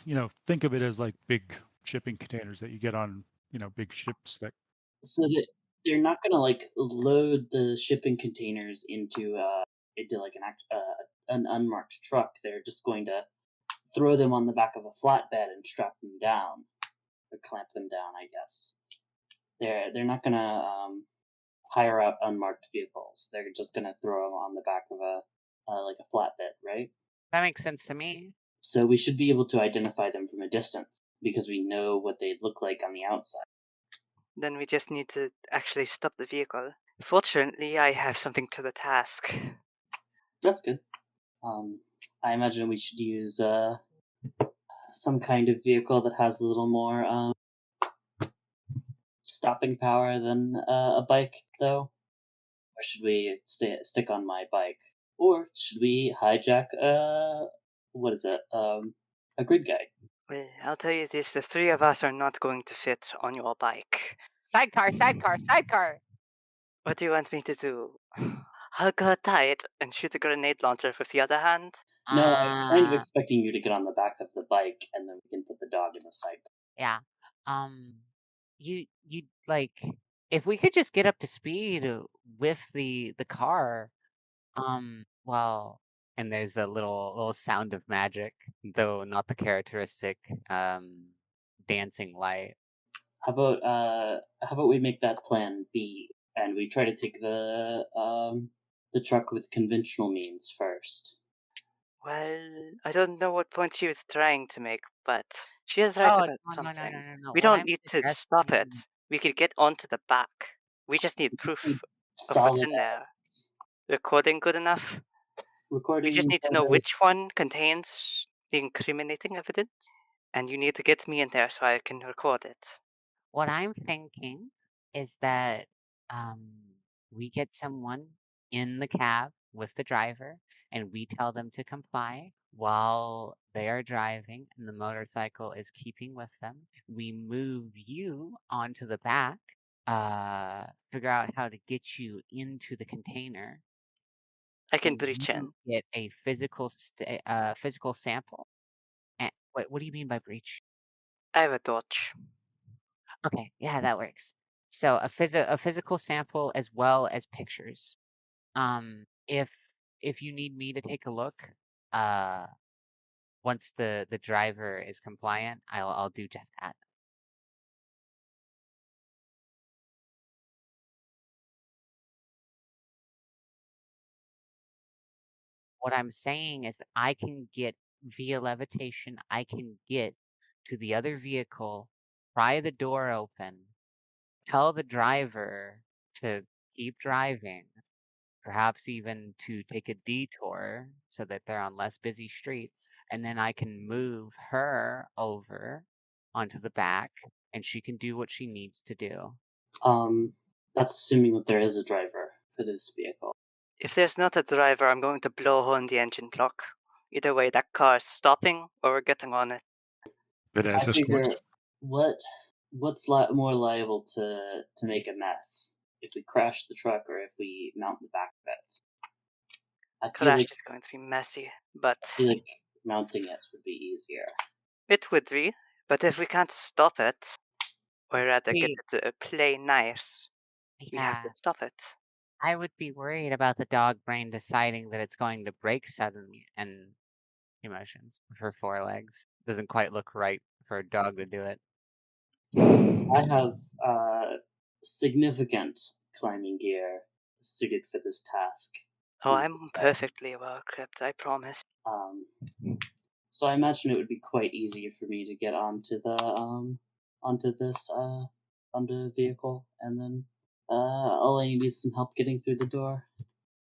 Think of it as like big shipping containers that you get on big ships that. So that they're not going to like load the shipping containers into like an unmarked truck. They're just going to throw them on the back of a flatbed and strap them down or clamp them down, I guess. They're not going to hire out unmarked vehicles. They're just going to throw them on the back of a like a flatbed, right? That makes sense to me. So we should be able to identify them from a distance because we know what they look like on the outside. Then we just need to actually stop the vehicle. Fortunately, I have something to the task. That's good. I imagine we should use some kind of vehicle that has a little more stopping power than a bike, though. Or should we stick on my bike? Or should we hijack what is it? A grid guide? Well, I'll tell you this, the three of us are not going to fit on your bike. Sidecar, sidecar, sidecar. What do you want me to do? Hug her tight and shoot a grenade launcher with the other hand? No, I was kind of Uh, expecting you to get on the back of the bike and then we can put the dog in the side. yeah. You like if we could just get up to speed with the car. Well, and there's a little sound of magic, though not the characteristic dancing light. How about we make that plan B and we try to take the truck with conventional means first. Well, I don't know what point she was trying to make, but she is right Oh about no no no no something. no no! We What don't I'm need to stop it. suggesting, We could get onto the back. We just need Need proof of what's solid in there. evidence. Recording good enough? We just Recording need to know which one contains the incriminating evidence, and you need to get me in there so I can record it. what I'm thinking is that um we get someone in the cab with the driver, and we tell them to comply while they are driving, and the motorcycle is keeping with them. We move you onto the back, figure out how to get you into the container, I can and breach in. you get a physical sample. And wait, what do you mean by breach? I have a torch. Okay, yeah, that works. So a physical sample as well as pictures. If you need me to take a look, uh, once the driver is compliant, I'll do just that. What I'm saying is that I can get via levitation, I can get to the other vehicle, pry the door open, tell the driver to keep driving, perhaps even to take a detour so that they're on less busy streets, and then I can move her over onto the back and she can do what she needs to do. That's assuming that there is a driver for this vehicle. If there's not a driver, I'm going to blow on the engine block. Either way, that car is stopping or we're getting on it. That I answers figure questions. what's more liable to make a mess if we crash the truck or if we mount the back of it. Crash is going to be messy, but I feel like mounting it would be easier. it would be. But if we can't stop it, or rather get See, it to play nice, we have yeah, to stop it. I would be worried about the dog brain deciding that it's going to break suddenly and emotions for four legs. Doesn't quite look right for a dog to do it. I have significant climbing gear suited for this task. Oh, I'm perfectly well equipped, I promise. So I imagine it would be quite easy for me to get onto onto the vehicle, and then all I need is some help getting through the door.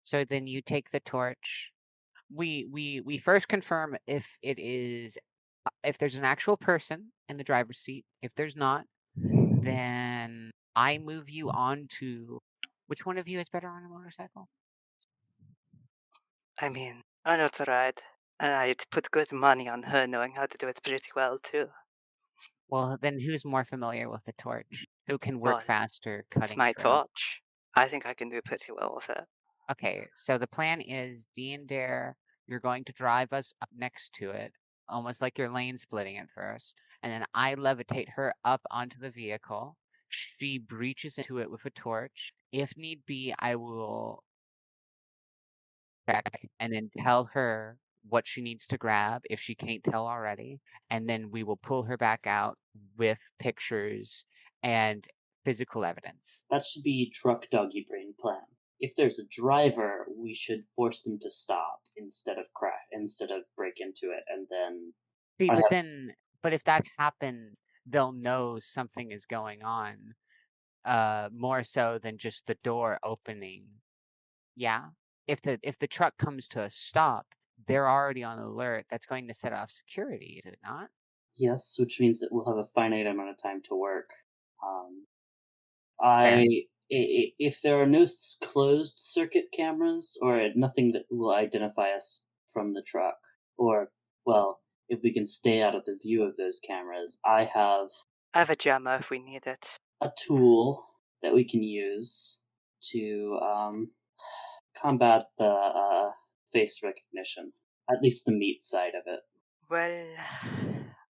So then you take the torch. We first confirm if it is if there's an actual person in the driver's seat. If there's not, then I move you on to which one of you is better on a motorcycle? I mean, I know to ride, and I'd put good money on her knowing how to do it pretty well, too. Well, then who's more familiar with the torch? Who can Well, work faster it's cutting my through? torch. I think I can do pretty well with it. Okay, so the plan is Dee and Dare, you're going to drive us up next to it, almost like you're lane splitting it first, and then I levitate her up onto the vehicle. She breaches into it with a torch. If need be, I will check and then tell her what she needs to grab if she can't tell already, and then we will pull her back out with pictures and physical evidence. That should be truck doggy brain plan. If there's a driver, we should force them to stop instead of break break into it, and then See, I but have then, but if that happens, they'll know something is going on. More so than just the door opening. Yeah. If the truck comes to a stop, they're already on alert. That's going to set off security, is it not? yes, which means that we'll have a finite amount of time to work. Um, Fair. if there are no closed circuit cameras or nothing that will identify us from the truck, or well, if we can stay out of the view of those cameras, I have I have a jammer if we need it. a tool that we can use to combat the face recognition, at least the meat side of it. Well,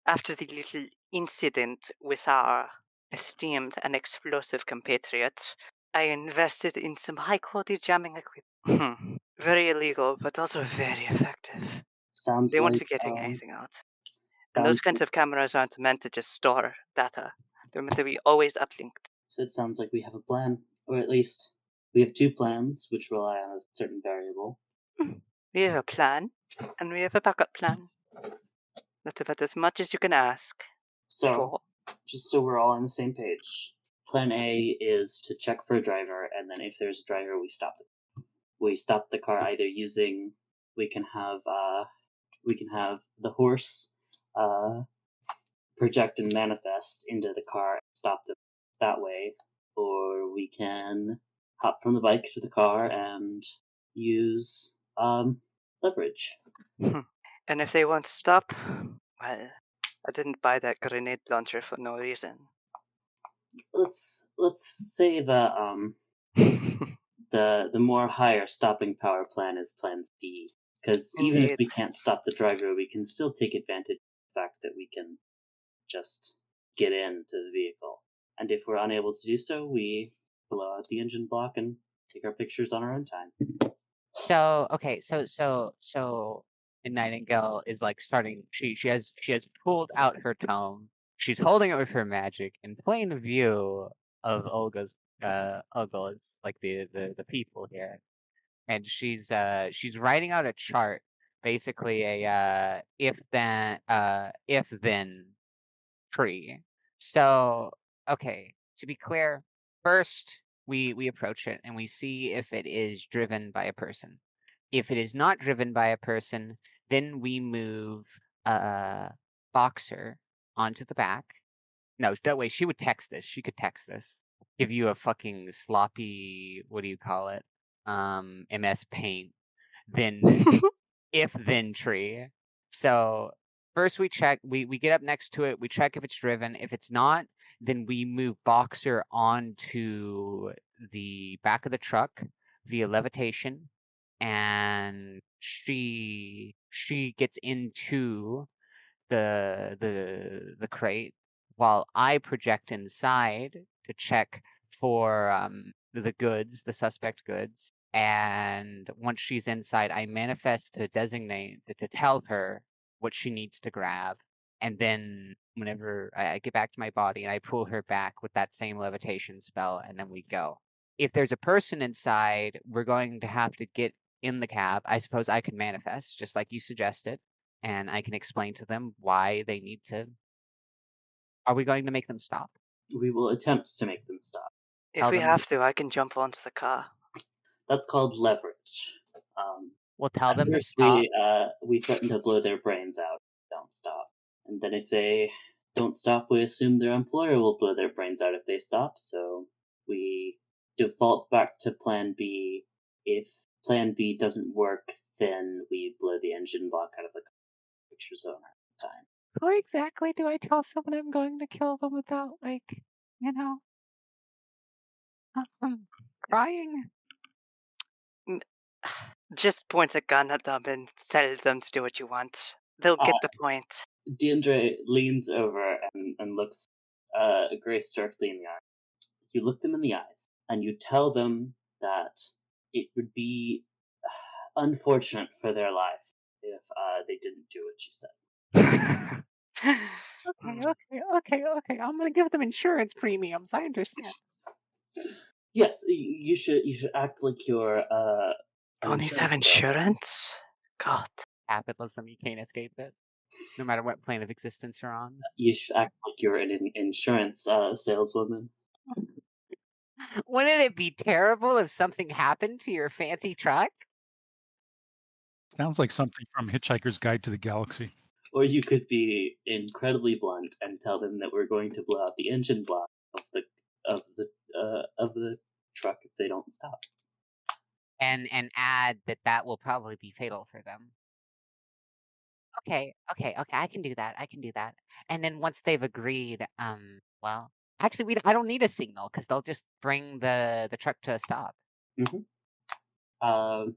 after the little incident with our esteemed and explosive compatriot, I invested in some high quality jamming equipment. Very illegal, but also very effective. Sounds They won't like be getting anything out. And those sounds kinds of cameras aren't meant to just store data. They're meant to be always uplinked. so it sounds like we have a plan, or at least we have two plans, which rely on a certain variable. We have a plan, and we have a backup plan. That's about as much as you can ask So, for. just so we're all on the same page, plan A is to check for a driver, and then if there's a driver, we stop it. We stop the car either using we can have the horse project and manifest into the car and stop them that way, or we can hop from the bike to the car and use leverage. And if they won't stop, well, I didn't buy that grenade launcher for no reason. Let's say the more higher stopping power plan is plan C, because even if Indeed. we can't stop the driver, we can still take advantage of the fact that we can just get into the vehicle. And if we're unable to do so, we blow out the engine block and take our pictures on our own time. So okay, so Nightingale is like starting. She has pulled out her tome. She's holding it with her magic in plain view of Olga's like the people here, and she's writing out a chart, basically a if then tree. So okay, to be clear, first we approach it and we see if it is driven by a person. If it is not driven by a person, then we move Boxer onto the back. No, that way she would text this. She could text this. Give you a fucking sloppy, what do you call it? MS Paint. Then if then tree. So first we check, we get up next to it, we check if it's driven. If it's not, then we move Boxer onto the back of the truck via levitation, and she gets into the crate while I project inside to check for the goods, the suspect goods. And once she's inside, I manifest to designate to tell her what she needs to grab. And then whenever I get back to my body and I pull her back with that same levitation spell, and then we go. If there's a person inside, we're going to have to get in the cab. I suppose I can manifest, just like you suggested, and I can explain to them why they need to. Are we going to make them stop? We will attempt to make them stop. If Tell we them- have to, I can jump onto the car. That's called leverage. We'll tell them to First, stop. we threaten to blow their brains out. Don't stop. And then if they don't stop, we assume their employer will blow their brains out if they stop. So we default back to plan B. If plan B doesn't work, then we blow the engine block out of the picture zone at the time. How exactly do I tell someone I'm going to kill them without, like, you know, crying? Just point a gun at them and tell them to do what you want. They'll get the point. Deandre leans over and looks Grace directly in the eye. You look them in the eyes and you tell them that it would be unfortunate for their life if they didn't do what you said. Okay. I'm gonna give them insurance premiums. I understand. Yes, you should act like you're an Ponies have insurance salesman. insurance? God. capitalism, you can't escape it, no matter what plane of existence you're on. You should act like you're an insurance saleswoman. Wouldn't it be terrible if something happened to your fancy truck? Sounds like something from Hitchhiker's Guide to the Galaxy. Or you could be incredibly blunt and tell them that we're going to blow out the engine block of the truck if they don't stop. And add that will probably be fatal for them. Okay, I can do that. And then once they've agreed, well, actually, I don't need a signal because they'll just bring the truck to a stop. Mm-hmm.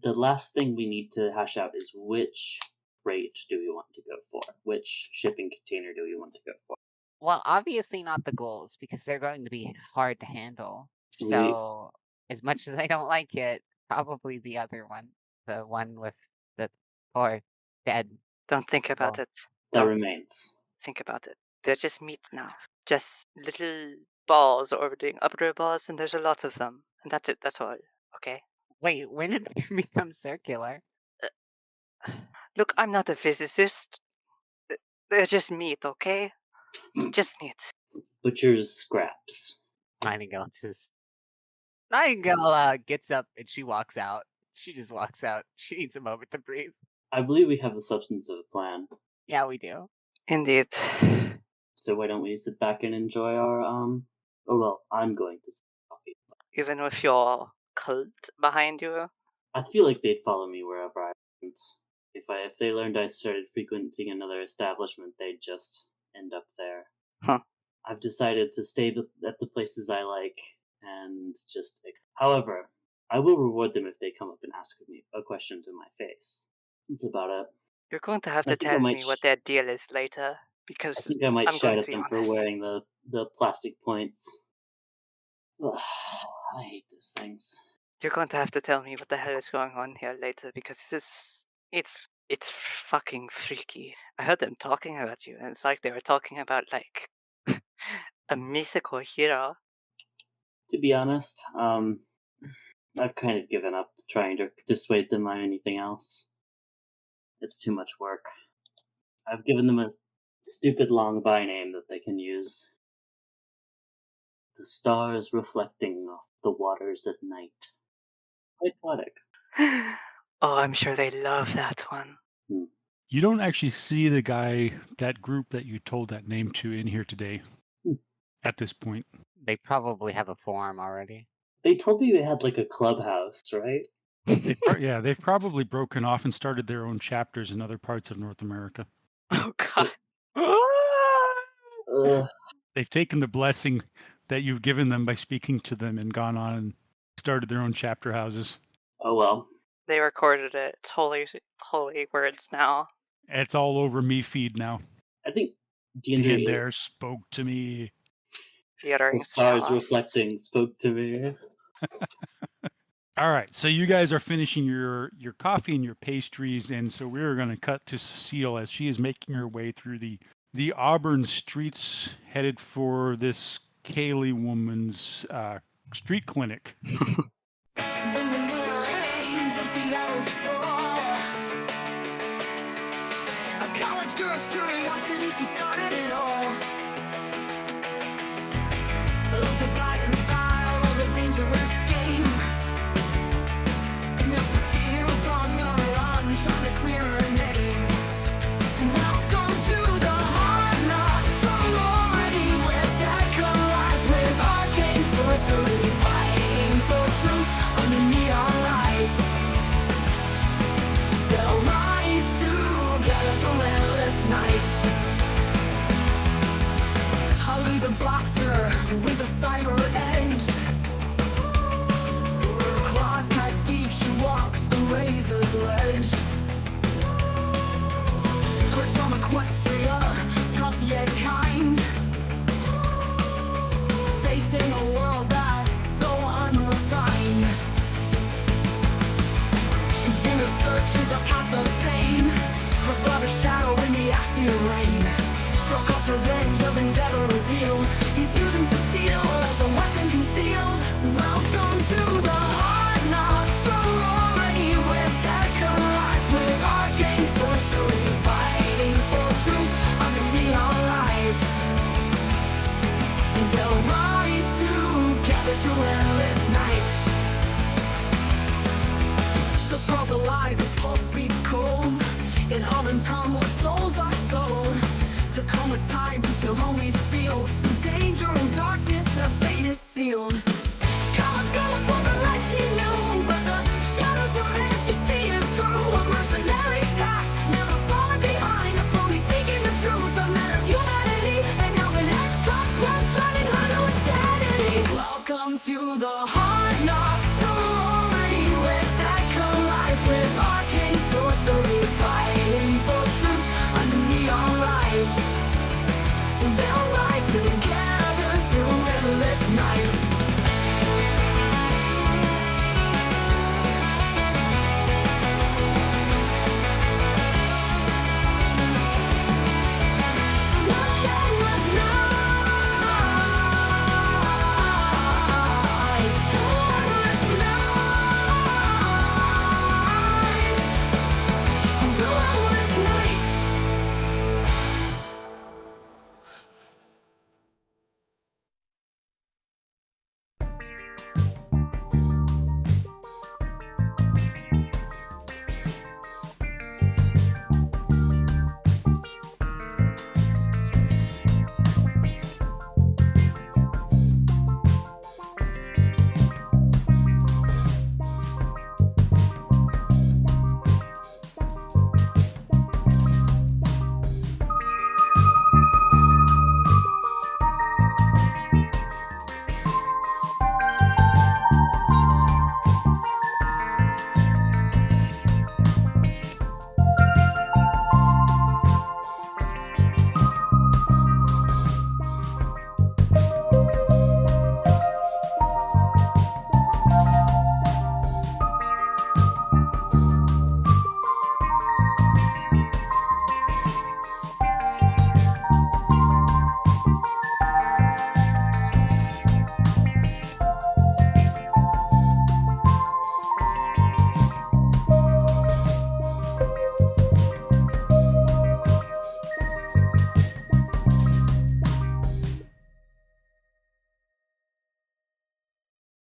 The last thing we need to hash out is which rate do we want to go for? Which shipping container do we want to go for? Well, obviously not the goals because they're going to be hard to handle. So, as much as I don't like it, probably the other one, the one with the poor dead. Don't think about it. That Don't remains. think about it. They're just meat now. Just little balls orbiting other balls, and there's a lot of them. And that's it. That's all. Okay? Wait, when did they become circular? Look, I'm not a physicist. They're just meat, okay? Just meat. Butcher's scraps. Nightingale gets up and she walks out. She just walks out. She needs a moment to breathe. I believe we have the substance of a plan. Yeah, we do. Indeed. So why don't we sit back and enjoy our Oh well, I'm going to sip coffee. Even with your cult behind you. I feel like they'd follow me wherever I went. If they learned I started frequenting another establishment, they'd just end up there. Huh. I've decided to stay at the places I like and just. However, I will reward them if they come up and ask me a question to my face. That's about it. You're going to have I to think I tell might me what their deal is later, because I think I might I'm shout going at to be them for honest. wearing the plastic points. Ugh, I hate those things. You're going to have to tell me what the hell is going on here later, because it's fucking freaky. I heard them talking about you, and it's like they were talking about like a mythical hero. To be honest, I've kind of given up trying to dissuade them on anything else. It's too much work. I've given them a stupid long by name that they can use. The stars reflecting off the waters at night. Quite poetic. Oh, I'm sure they love that one. You don't actually see that group that you told that name to in here today at this point. They probably have a forum already. They told me they had like a clubhouse, right? They've probably broken off and started their own chapters in other parts of North America. Oh god. They've taken the blessing that you've given them by speaking to them and gone on and started their own chapter houses. Oh well. They recorded it. It's holy words now. It's all over me feed now. I think D&D spoke to me. The stars reflecting spoke to me. All right, so you guys are finishing your coffee and your pastries, and so we're going to cut to Cecile as she is making her way through the Auburn streets, headed for this Kaylee woman's street clinic. A college girl's curiosity, she started it all. The forgotten file of a dangerous game. And there's Cecile's on the run, trying to clear her name. Welcome to the Hard Knocks sorority, where tech collides with arcane sorcery, fighting for truth under neon lights. They'll rise together through endless nights. Holly the boxer with a cyber edge. Her claws cut deep, she walks the razor's edge.